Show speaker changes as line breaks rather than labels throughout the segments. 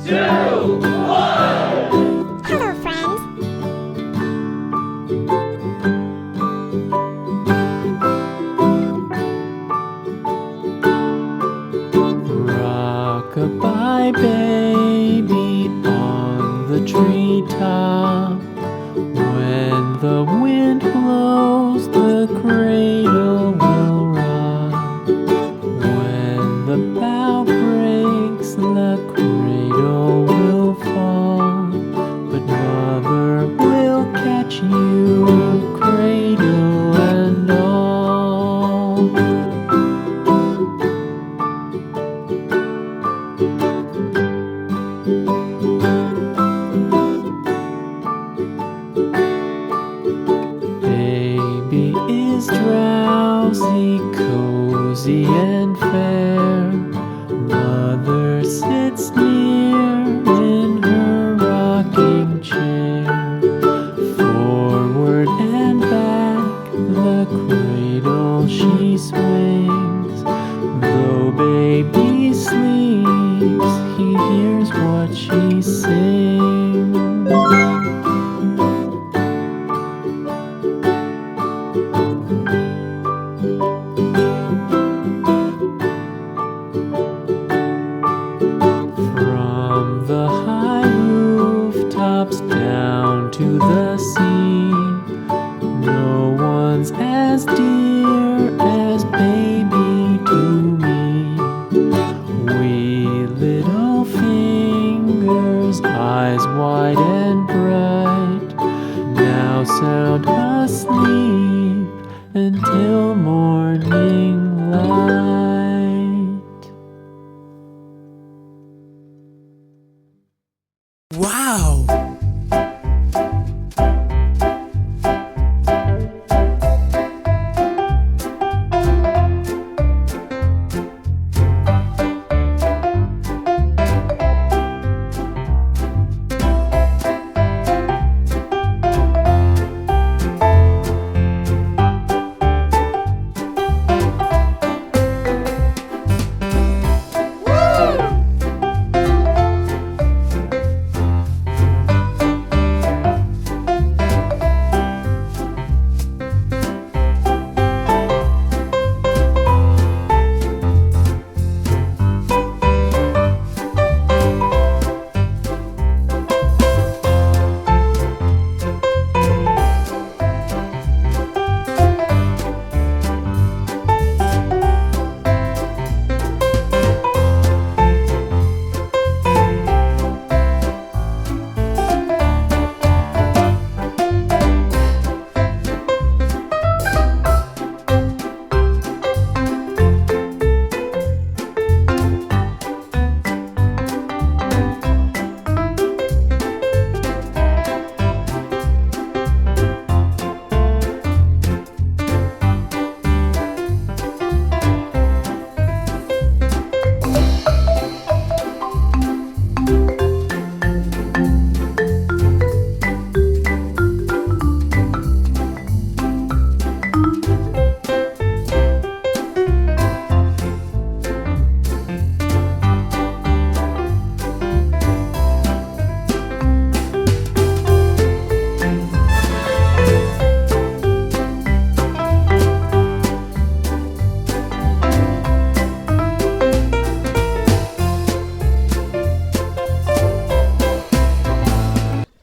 2, 1.
Hello, friends.
Rock-a-bye baby on the treetop. When the wind blows, the cradle will rock. When the bough breaks, the cradle will fall. But mother will catch you, cradle and all. Baby is drowsy, cozy and fair. Mother sits near in her rocking chair. Forward and back, the cradle she swings. Though baby sleeps, he hears what she sings. From the high rooftops down to the sea, no one's as dear as baby to me. Wee little fingers, eyes wide and bright, now sound asleep until morning light.
Wow!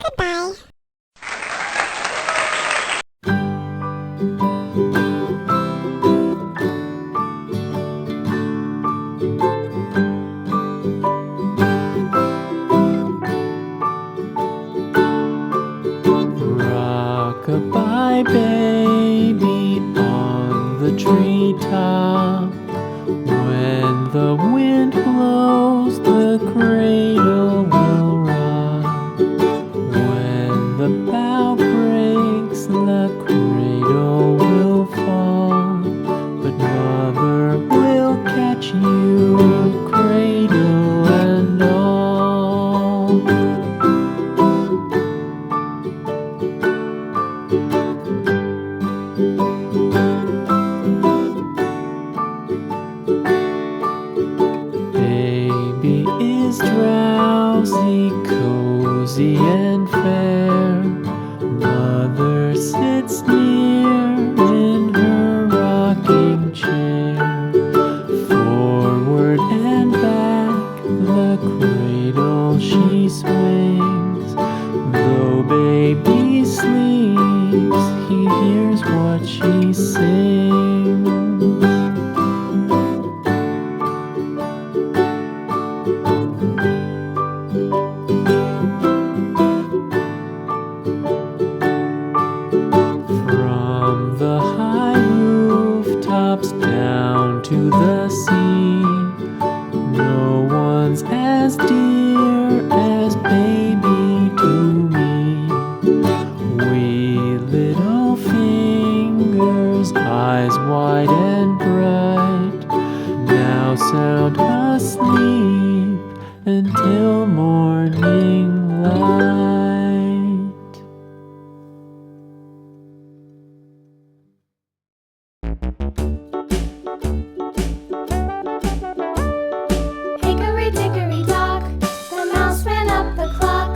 Goodbye.
Rock-a-bye baby on the treetop. When the wind blows, the cradle will rock. When the bough breaks, the cradle will fall. But mother will catch you, cradle and all. Baby is drowsy. drowsy, cozy and fair. Mother sits near in her rocking chair. Forward and back the cradle she swings. Though baby sleeps, he hears what she sings. From the high rooftops down to the sea, no one's as dear as baby to me. Wee little fingers, eyes wide and bright, now sound asleep until morning light.
Hickory dickory dock, the mouse ran up the clock.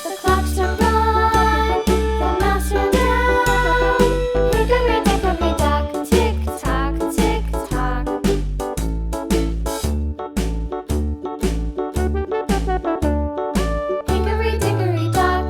The clock struck one, the mouse ran down. Hickory dickory dock, tick tock, tick tock. Hickory dickory dock,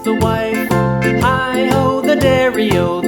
the wife. Hi-ho, the dairy-o,